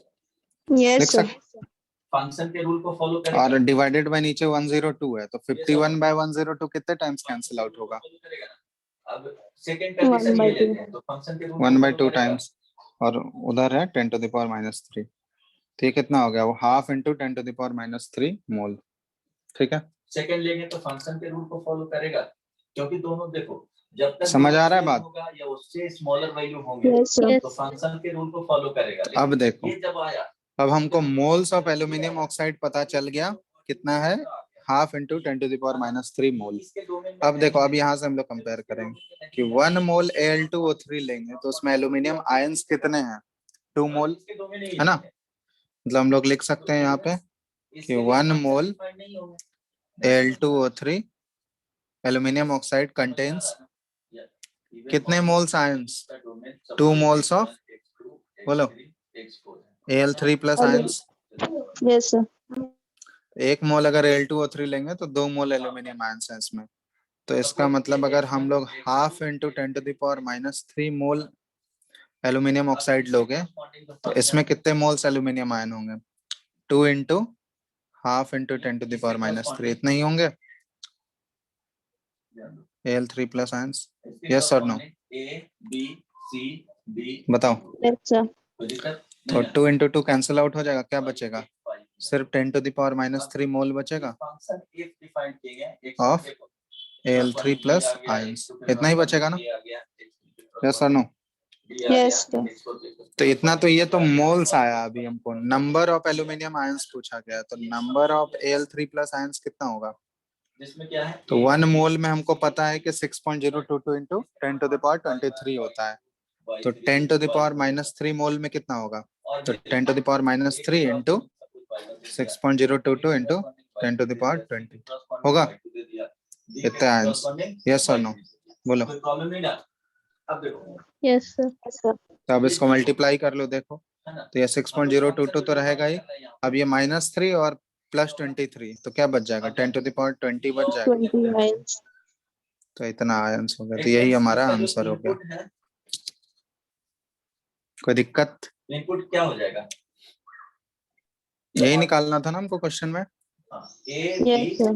Yes, लिख sir. सकते। फंक्शन के रूल को फॉलो करेगा और डिवाइडेड बाय नीचे 102 है, तो 51 बाय 102 कितने टाइम्स कैंसिल आउट होगा? अब सेकंड कंडीशन 1 by ये 2. लेते हैं, तो फंक्शन के रूल 1/2 टाइम्स, और उधर है 10⁻³। तो ये कितना हो गया? वो हाफ इंटू 10⁻³ मोल। ठीक है, सेकंड लेंगे तो फंक्शन के रूल को फॉलो करेगा, क्योंकि दोनों देखो जब तक समझ आ रहा है बात? होगा या उससे स्मॉलर वैल्यू होंगे Yes, sir. तो फंक्शन के रूल को फॉलो करेगा। लेकिन अब देखो, ये जब आया अब हमको मोल्स ऑफ एल्यूमिनियम ऑक्साइड पता चल गया कितना है, हाफ इंटू 10⁻³ मोल। अब देखो, अब यहाँ से हम लोग कंपेयर करेंगे कि 1 मोल Al2O3 लेंगे तो उसमें एल्यूमिनियम आयंस कितने हैं? 2 मोल है ना। मतलब हम लोग लिख सकते हैं यहाँ पे कि 1 मोल Al2O3 एल्यूमिनियम ऑक्साइड कंटेन्स कितने मोल्स आयंस? 2 मोल्स ऑफ, बोलो, Al3 plus ions. Yes, sir. 1 मोल अगर Al2O3 लेंगे तो 2 मोल एल्यूमिनियम आयंस है इसमें। तो इसका मतलब अगर हम लोग हाफ इंटू 10⁻³ मोल एल्यूमिनियम ऑक्साइड लोगे तो इसमें कितने मोल्स एल्यूमिनियम आयन होंगे? 2 इंटू हाफ इंटू 10⁻³ इतने ही होंगे Al3 प्लस आयंस। यस और नो? बताओ। Yes, sir. तो 2 इंटू 2 कैंसिल आउट हो जाएगा, क्या बचेगा? सिर्फ 10⁻³ मोल बचेगा ऑफ Al3 प्लस आयंस, इतना ही बचेगा ना? यस और नो? Yes, sir. तो इतना, तो ये तो मोल्स आया। अभी हमको नंबर ऑफ एल्यूमिनियम आयंस पूछा गया, तो number of Al3 plus ions कितना होगा? जिसमें क्या है, तो 1 मोल में हमको पता है कि 6.022 इंटू 10⁻23 होता है, तो 10⁻³ मोल में कितना होगा? तो 10⁻³ इंटू 6.022 इंटू 10⁻20 होगा। कितने आयंस? यस और नो? बोलो। प्रॉब्लम नहीं ना। अब देखो, Yes, sir. Yes, sir. तो अब इसको मल्टीप्लाई कर लो, देखो तो ये 6.022 तो रहेगा ही। अब ये -3 और प्लस 23, तो क्या बच जाएगा? 10⁻20 बच जाएगा। 29. तो इतना आंसर हो गया। तो यही हमारा आंसर हो गया। कोई दिक्कत? इनपुट क्या हो जाएगा? यही निकालना था ना हमको क्वेश्चन में। Yes, sir.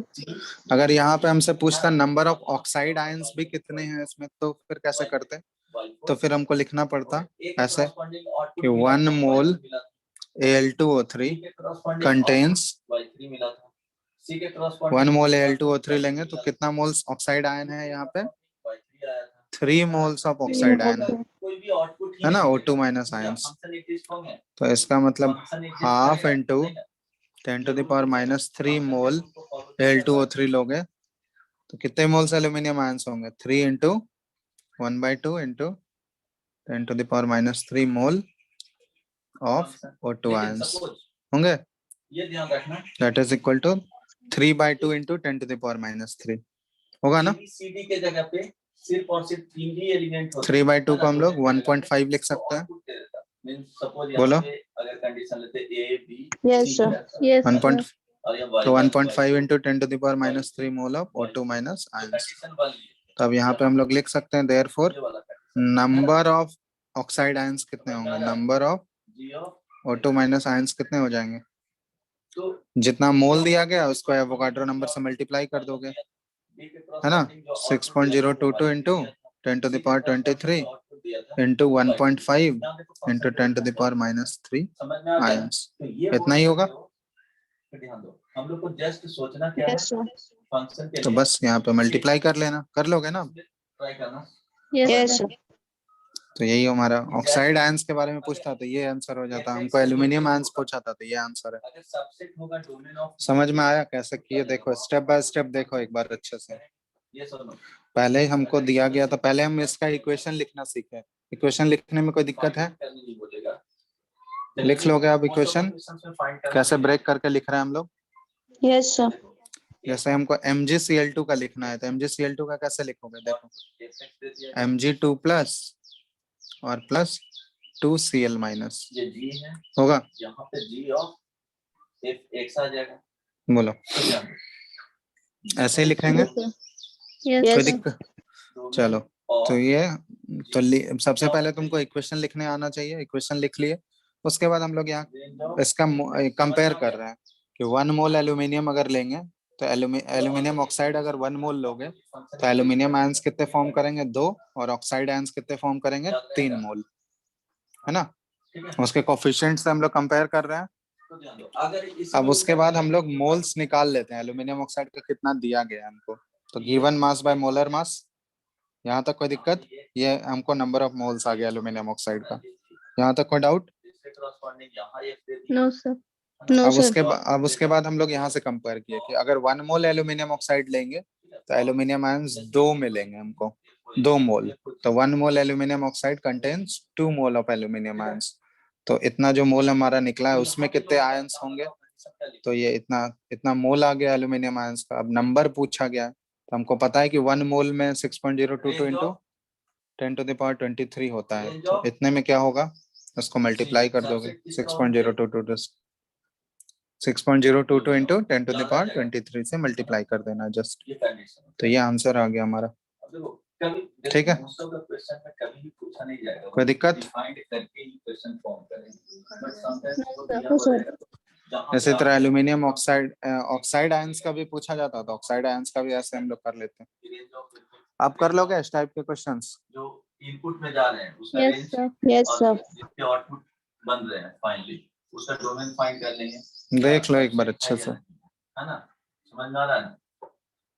अगर यहाँ पे हमसे पूछता नंबर ऑफ ऑक्साइड आयंस भी कितने हैं इसमें, तो फिर कैसे करते? तो फिर हमको लिखना पड़ता ऐसे कि 1 मोल Al2O3 कंटेन्स, 1 मोल Al2O3 लेंगे तो कितना मोल्स ऑक्साइड आयन है यहाँ पे? 3 मोल्स ऑफ ऑक्साइड आयन है ना, O2 माइनस आयंस। तो इसका मतलब हाफ इंटू 10⁻³ मोल Al2O3 लोगे तो कितने मोल्स एल्यूमिनियम आयंस होंगे? 3 into 1/2 into 10⁻³ mole of O2 ions होंगे। ये ध्यान रखना, that is equal to 3/2 into 10⁻³ होगा ना। ABCD के जगह पे सिर्फ और सिर्फ 3 ही एलिमेंट होते हैं। 3/2 को हम लोग 1.5 लिख सकते हैं। बोलो। अगर कंडीशन लेते A B Yes, sir. Yes, 1. sir. तो 1.5 into 10⁻³ mole of O2 minus ions. तो अब यहाँ पे हम लोग लिख सकते हैं therefore number of oxide ions कितने होंगे? Number of O2 minus ions कितने हो जाएंगे? जितना मोल दिया गया उसको एवोगाड्रो नंबर से मल्टीप्लाई कर दोगे, है ना। 6.022 इंटू 10⁻23 इंटू 1.5 इंटू 10⁻³ आयंस, इतना ही होगा। हम लोग को जस्ट सोचना क्या है, Yes, sir. फंक्शन के तो बस यहाँ पे मल्टीप्लाई कर लेना, कर लोगे ना। ट्राई करना। Yes, sir. तो यही हमारा ऑक्साइड आयंस के बारे में पूछता तो ये आंसर हो जाता। हमको एल्यूमिनियम आयंस पूछा था तो ये आंसर है। अगर सबसेट होगा डोमेन ऑफ, समझ में आया कैसे किए? देखो स्टेप बाय स्टेप देखो एक बार अच्छे से। ये सुनो, पहले हमको दिया गया तो पहले हम इसका इक्वेशन लिखना सीखे। इक्वेशन लिखने में कोई दिक्कत है? नहीं बोलेगा, लिख लोगे आप इक्वेशन? कैसे ब्रेक करके लिख रहे हैं हम लोग? Yes, sir. जैसे हमको MgCl2 का लिखना है तो MgCl2 का कैसे लिखोगे? देखो Fx दे दिया, Mg2 प्लस और प्लस 2Cl माइनस ये G है, होगा। यहाँ पे G ऑफ Fx आ जाएगा। बोलो ठीक है, ऐसे ही लिखेंगे, यस कोई सर। दिक्कत? चलो तो ये तो सबसे पहले तुमको इक्वेशन लिखने आना चाहिए। इक्वेशन लिख लिए, उसके बाद हम लोग यहाँ इसका कंपेयर कर रहे हैं कि 1 मोल एल्यूमिनियम अगर लेंगे तो एल्यूमिनियम ऑक्साइड अगर 1 मोल लोगे तो एल्यूमिनियम आयंस कितने फॉर्म करेंगे? 2, और ऑक्साइड आयंस कितने फॉर्म करेंगे? 3 मोल, है ना। उसके कोफिशिएंट से हम लोग कंपेयर कर रहे हैं। अब उसके बाद हम लोग मोल्स निकाल लेते हैं, एल्यूमिनियम ऑक्साइड का कितना दिया गया है हमको। तो गिवन मास बाय मोलर मास, यहाँ तक कोई दिक्कत? ये हमको नंबर ऑफ मोल्स आ गया एल्यूमिनियम ऑक्साइड का। यहाँ तक कोई डाउट? No sir. अब उसके बाद हम लोग यहाँ से कंपेयर किए कि अगर 1 मोल एल्यूमिनियम ऑक्साइड लेंगे तो एल्यूमिनियम आयंस 2 मिलेंगे हमको, 2 मोल। तो 1 मोल aluminium oxide contains 2 mole of aluminium ions. तो इतना जो मोल हमारा निकला है उसमें कितने आयंस होंगे? तो ये इतना इतना मोल आ गया एल्यूमिनियम आयंस का। अब नंबर पूछा गया है तो हमको पता है कि 1 मोल में 6.022 इंटू 10⁻23 होता है। तो इतने में क्या होगा? उसको मल्टीप्लाई कर दोगे 6.022 6.022 इंटू 10⁻23 से मल्टीप्लाई कर देना जस्ट। तो ये आंसर आ गया हमारा। ठीक है, कोई दिक्कत? इसी तरह एल्यूमिनियम ऑक्साइड ऑक्साइड आयंस का भी पूछा जाता था, ऑक्साइड आयंस का भी ऐसे हम लोग कर लेते हैं। आप कर लोगे इस टाइप के क्वेश्चंस? जो इनपुट में जा रहे हैं उसका yes range sir. Yes sir. जिसके आउटपुट बन रहे हैं फाइनली उसका डोमेन फाइंड कर लेंगे। देख लो एक बार अच्छे से, है ना, समझ में आ रहा है ना?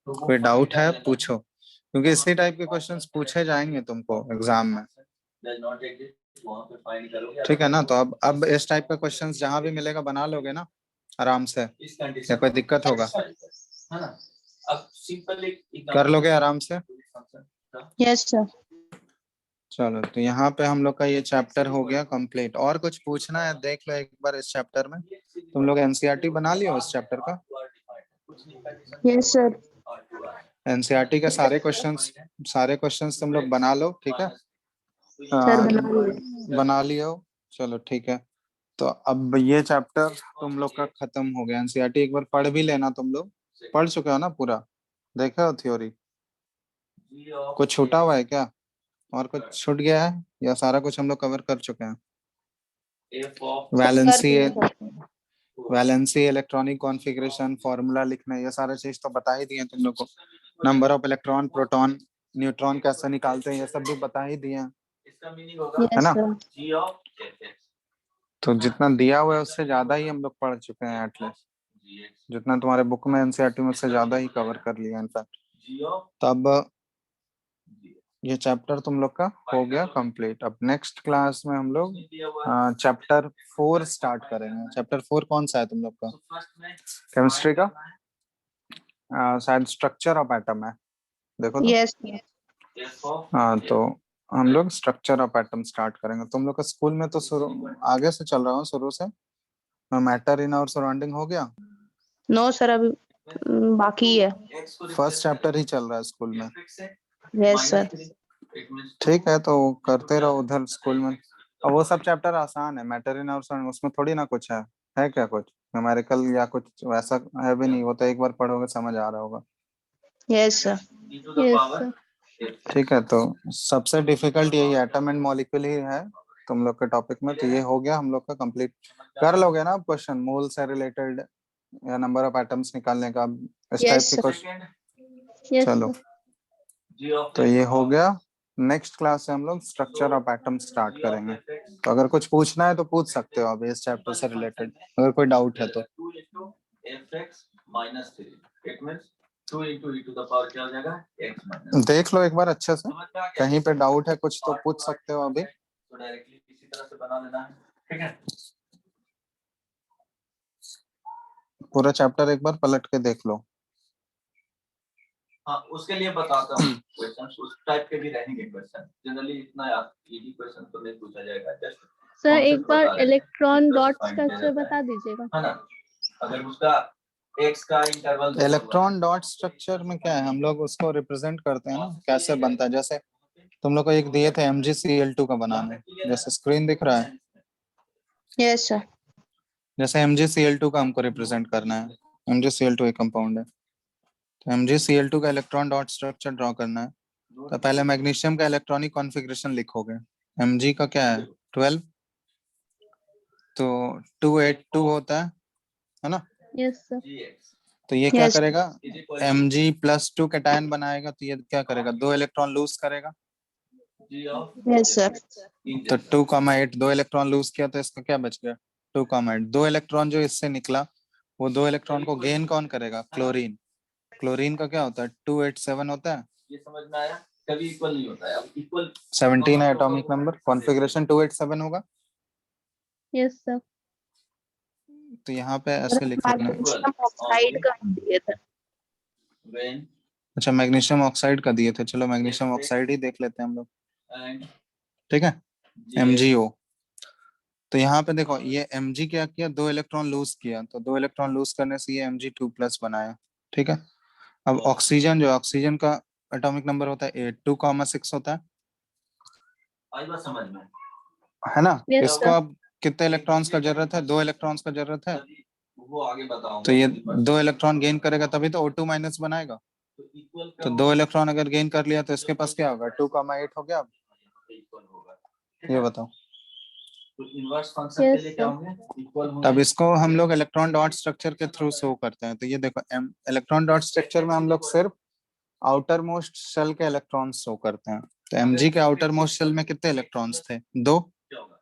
तो कोई डाउट है पूछो, क्योंकि इसी टाइप के क्वेश्चंस पूछे जाएंगे तुमको एग्जाम में। ठीक है ना, तो अब इस टाइप का क्वेश्चंस जहां भी मिलेगा बना लोगे ना आराम से, या कोई दिक्कत होगा? है ना, अब सिंपल कर लोगे आराम से? Yes sir. चलो तो यहाँ पे हम लोग का ये चैप्टर हो गया कंप्लीट। और कुछ पूछना है देख लो एक बार इस चैप्टर में। तुम लोग एनसीईआरटी बना लियो इस चैप्टर का? Yes sir. एनसीईआरटी के सारे क्वेश्चंस तुम लोग बना लो, ठीक है? सर बना लिया। बना लियो, चलो ठीक है। तो अब ये चैप्टर तुम लोग का खत्म हो गया। एनसीईआरटी एक बार पढ़ भी लेना, तुम लोग पढ़ चुके हो ना पूरा? देखा हो थ्योरी? कुछ छूटा हुआ है क्या? और कुछ छूट गया है या सारा कुछ हम लोग कवर कर चुके हैं? वैलेंसी, इलेक्ट्रॉनिक कॉन्फ़िगरेशन, फॉर्मूला लिखना, ये सारा चीज तो बता ही दिए तुम लोग को। Number of electron, proton, neutron कैसे निकालते हैं ये सब भी बता ही दिए हैं, है ना? तो जितना दिया हुआ है उससे ज्यादा ही हम लोग पढ़ चुके हैं, एटलीस्ट जितना तुम्हारे बुक में एनसीईआरटी में उससे ज्यादा ही कवर कर लिया इनफैक्ट। तब ये चैप्टर तुम लोग का हो गया कंप्लीट। अब नेक्स्ट क्लास में हम लोग चैप्टर 4 स्टार्ट करेंगे। चैप्टर 4 कौन सा है तुम लोग का? केमिस्ट्री का शायद स्ट्रक्चर ऑफ एटम है, देखो तो। यस। हाँ, तो हम लोग स्ट्रक्चर ऑफ एटम स्टार्ट करेंगे। तुम लोग का स्कूल में तो शुरू आगे से चल रहा हूँ, शुरू से मैटर इन आवर सराउंडिंग हो गया? नो सर, अभी बाकी है। फर्स्ट चैप्टर ही चल रहा है स्कूल में? Yes sir. ठीक है, तो करते रहो उधर स्कूल में। और वो सब चैप्टर आसान है, मैटर इन आवर सराउंडिंग उसमें थोड़ी ना कुछ है क्या कुछ न्यूमेरिकल या कुछ वैसा है भी नहीं। वो तो एक बार पढ़ोगे समझ आ रहा होगा। Yes sir. Yes sir. ठीक है, तो सबसे डिफिकल्ट यही एटम एंड मॉलिक्यूल ही है तुम लोग के टॉपिक में। तो ये हो गया हम लोग का कंप्लीट। कर लोगे ना क्वेश्चन मोल से रिलेटेड या नंबर ऑफ एटम्स निकालने का, इस टाइप के क्वेश्चन? चलो तो ये हो गया। नेक्स्ट क्लास से हम लोग स्ट्रक्चर ऑफ एटम स्टार्ट करेंगे। तो अगर कुछ पूछना है तो पूछ सकते हो अभी इस चैप्टर से रिलेटेड, अगर कोई डाउट है तो। 2 into e to the power क्या हो जाएगा? x minus। देख लो एक बार अच्छे से, कहीं पे डाउट है कुछ तो पूछ सकते हो अभी। तो डायरेक्टली इसी तरह से बना लेना है, ठीक है? पूरा चैप्टर एक बार पलट के देख लो। हाँ, उसके लिए बताता हूँ क्वेश्चंस उस टाइप के भी रहेंगे क्वेश्चन। जनरली इतना इजी क्वेश्चन तो नहीं पूछा जाएगा। जस्ट सर एक बार इलेक्ट्रॉन डॉट स्ट्रक्चर बता दीजिएगा, है ना? अगर उसका एक्स का इंटरवल इलेक्ट्रॉन डॉट स्ट्रक्चर में क्या है, हम लोग उसको रिप्रेजेंट करते हैं ना, कैसे बनता है। जैसे तुम लोग को एक दिए थे MgCl2 का बनाना, जैसे स्क्रीन दिख रहा है, यस सर। जैसे MgCl2 का हमको रिप्रेजेंट करना है। MgCl2 एक कंपाउंड है, तो MgCl2 का इलेक्ट्रॉन डॉट स्ट्रक्चर ड्रॉ करना है। तो पहले मैग्नीशियम का इलेक्ट्रॉनिक कॉन्फ़िगरेशन लिखोगे। Mg का क्या है 12, तो 282 होता है ना। Yes sir. तो ये क्या Yes. करेगा, Mg+2 कैटायन बनाएगा, तो ये क्या करेगा, 2 इलेक्ट्रॉन लूज करेगा। Yes sir. तो 2,8 2 इलेक्ट्रॉन लूज किया, तो इसका क्या बच गया 2,8। 2 इलेक्ट्रॉन जो इससे निकला, वो 2 इलेक्ट्रॉन को गेन कौन करेगा, क्लोरीन। क्लोरीन का क्या होता है 287 होता है, ये समझ में आया, कभी इक्वल नहीं होता है, अब इक्वल 17 है एटॉमिक नंबर, कॉन्फ़िगरेशन 287 होगा। Yes sir. तो यहाँ पे ऐसे लिख लेना है। मैग्नीशियम ऑक्साइड का दिए थे। when अच्छा मैग्नीशियम ऑक्साइड का दिए थे, चलो मैग्नीशियम ऑक्साइड ही देख लेते हैं हम लोग, and ठीक है। MgO, तो यहाँ पे देखो ये Mg क्या किया, 2 इलेक्ट्रॉन लूज किया, तो 2 इलेक्ट्रॉन लूज करने से ये Mg2+ बनाया, ठीक है। अब ऑक्सीजन, जो ऑक्सीजन का एटॉमिक नंबर होता है 8 2,6 होता आई बात समझ में, है ना। Yes, इसको sir. अब कितने इलेक्ट्रॉन्स का जरूरत है, 2 इलेक्ट्रॉन्स का जरूरत है, वो आगे बताऊंगा। तो ये 2 इलेक्ट्रॉन गेन करेगा तभी तो O2- बनाएगा। तो 2 इलेक्ट्रॉन अगर गेन कर लिया तो इसके पास क्या होगा 2,8 हो गया। अब इक्वल होगा, ये बताओ, तो इनवर्स फंक्शन के Yes, लिए क्या sir. होंगे, इक्वल तब होंगे। इसको हम लोग इलेक्ट्रॉन डॉट स्ट्रक्चर के थ्रू शो करते हैं। तो ये देखो इलेक्ट्रॉन डॉट स्ट्रक्चर में हम लोग सिर्फ आउटर मोस्ट शेल के इलेक्ट्रॉन्स शो करते हैं। तो Mg के आउटर मोस्ट शेल में कितने इलेक्ट्रॉन्स थे, 2। क्या होगा,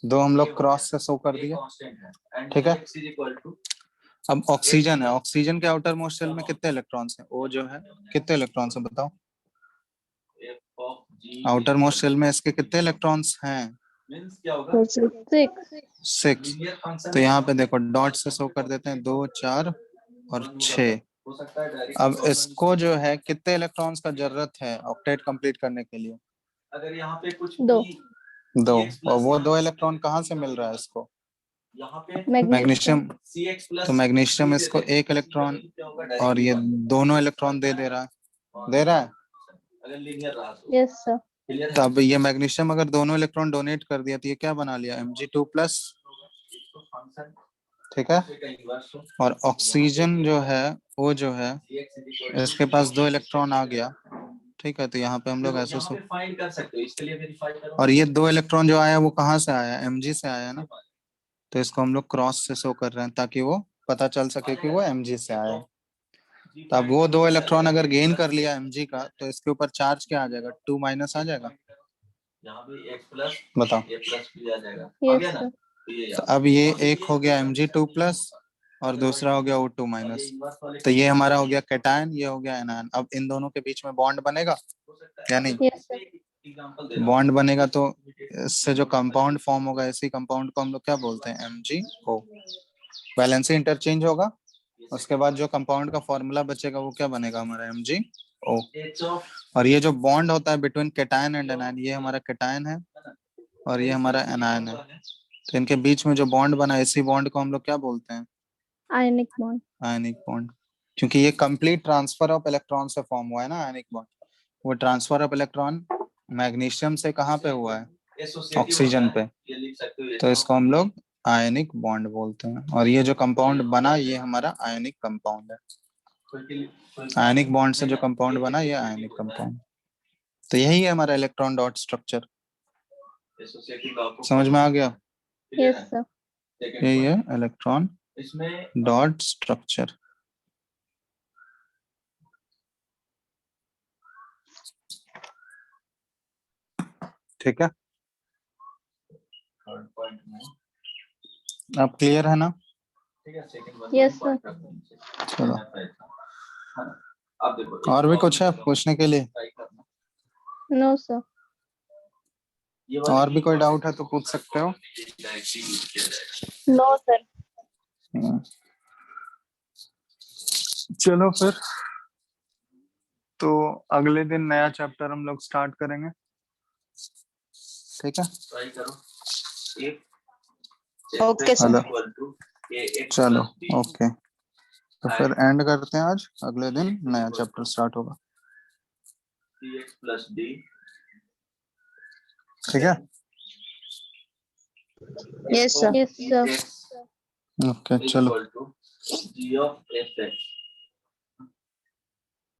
2 हम लोग क्रॉस से शो कर ये दिए, कांस्टेंट है, and ठीक है। x is equal to अब ऑक्सीजन है, ऑक्सीजन के आउटर मोस्ट शेल में कितने इलेक्ट्रॉन्स हैं, O जो है कितने इलेक्ट्रॉन्स है बताओ, f of g outermost shell में इसके कितने इलेक्ट्रॉन्स हैं, मींस क्या होगा, 6. 6। लीनियर फंक्शन तो यहाँ पे देखो डॉट से शो कर देते हैं 2 4 और 6। हो सकता है डायरेक्ट। अब इसको जो है कितने इलेक्ट्रॉन्स का जरूरत है ऑक्टेट कंप्लीट करने के लिए, अगर यहाँ पे कुछ 2. 2। और वो 2 इलेक्ट्रॉन कहाँ से मिल रहा है इसको, यहाँ पे मैग्नीशियम। CX+ तो मैग्नीशियम इसको 1 इलेक्ट्रॉन और ये दोनों इलेक्ट्रॉन दे दे रहा है, दे रहा है। अगर लीनियर रहा तो Yes, sir. क्लियर है। तो अब ये मैग्नीशियम अगर दोनों इलेक्ट्रॉन डोनेट कर दिया तो ये क्या बना लिया Mg2+, फंक्शन ठीक है। का इनवर्स हो, और ऑक्सीजन जो है वो जो है इसके पास 2 इलेक्ट्रॉन आ गया, ठीक है। तो यहाँ पे हम लोग ऐसे यहाँ पे फाइंड कर सकते हो, इसके लिए वेरीफाई करो। और ये 2 इलेक्ट्रॉन जो आया वो कहाँ से आया, Mg से आया ना। तो इसको हम लोग क्रॉस से शो कर रहे हैं ताकि वो पता चल सके कि वो Mg से आया है। तो अब वो 2 इलेक्ट्रॉन अगर गेन कर लिया Mg का, तो इसके ऊपर चार्ज क्या आ जाएगा 2- आ जाएगा। यहाँ पे X+ बताओ, A+ भी आ जाएगा, आ Yes, गया ना। sir. तो अब ये एक हो गया Mg2+ और दूसरा हो गया O2-। तो ये हमारा हो गया कैटायन, ये हो गया एनायन। अब इन दोनों के बीच में बॉन्ड बनेगा या नहीं, Yes, sir. बॉन्ड बनेगा तो इससे जो कंपाउंड फॉर्म होगा, इसी कंपाउंड को हम लोग क्या बोलते हैं MgO। वैलेंसी इंटरचेंज होगा, उसके बाद जो कंपाउंड का फॉर्मूला बचेगा वो क्या बनेगा हमारा MgO। और ये जो बॉन्ड होता है बिटवीन कैटायन एंड एनायन, ये हमारा कैटायन है और ये हमारा एनायन है। तो इनके बीच में जो बॉन्ड बना, इसी बॉन्ड को हम लोग क्या बोलते हैं, Ionic bond. Ionic bond. क्योंकि ये कंप्लीट ट्रांसफर ऑफ इलेक्ट्रॉन से फॉर्म हुआ है ना आयनिक बॉन्ड। वो ट्रांसफर ऑफ इलेक्ट्रॉन मैग्नीशियम से कहाँ पे हुआ है, ऑक्सीजन पे। तो इसको हम लोग आयनिक बॉन्ड बोलते हैं। और ये जो कंपाउंड बना ये हमारा आयनिक कंपाउंड है। आयनिक बॉन्ड से जो कंपाउंड बना ये आयनिक कंपाउंड। तो यही है हमारा इलेक्ट्रॉन डॉट स्ट्रक्चर। समझ में आ गया, Yes, sir. यही है इलेक्ट्रॉन डॉट स्ट्रक्चर। ठीक है, अब क्लियर है ना। Yes, sir. चलो, और भी कुछ है पूछने के लिए, No, sir. और भी कोई डाउट है तो पूछ सकते हो। No, sir. चलो फिर, तो अगले दिन नया चैप्टर हम लोग स्टार्ट करेंगे, ठीक है। ट्राई करो। Okay, sir. हेलो, चलो ओके। तो फिर एंड करते हैं आज, अगले दिन नया चैप्टर स्टार्ट होगा। cx plus d ठीक है, Yes, sir. ओके चलो। equal to g of fx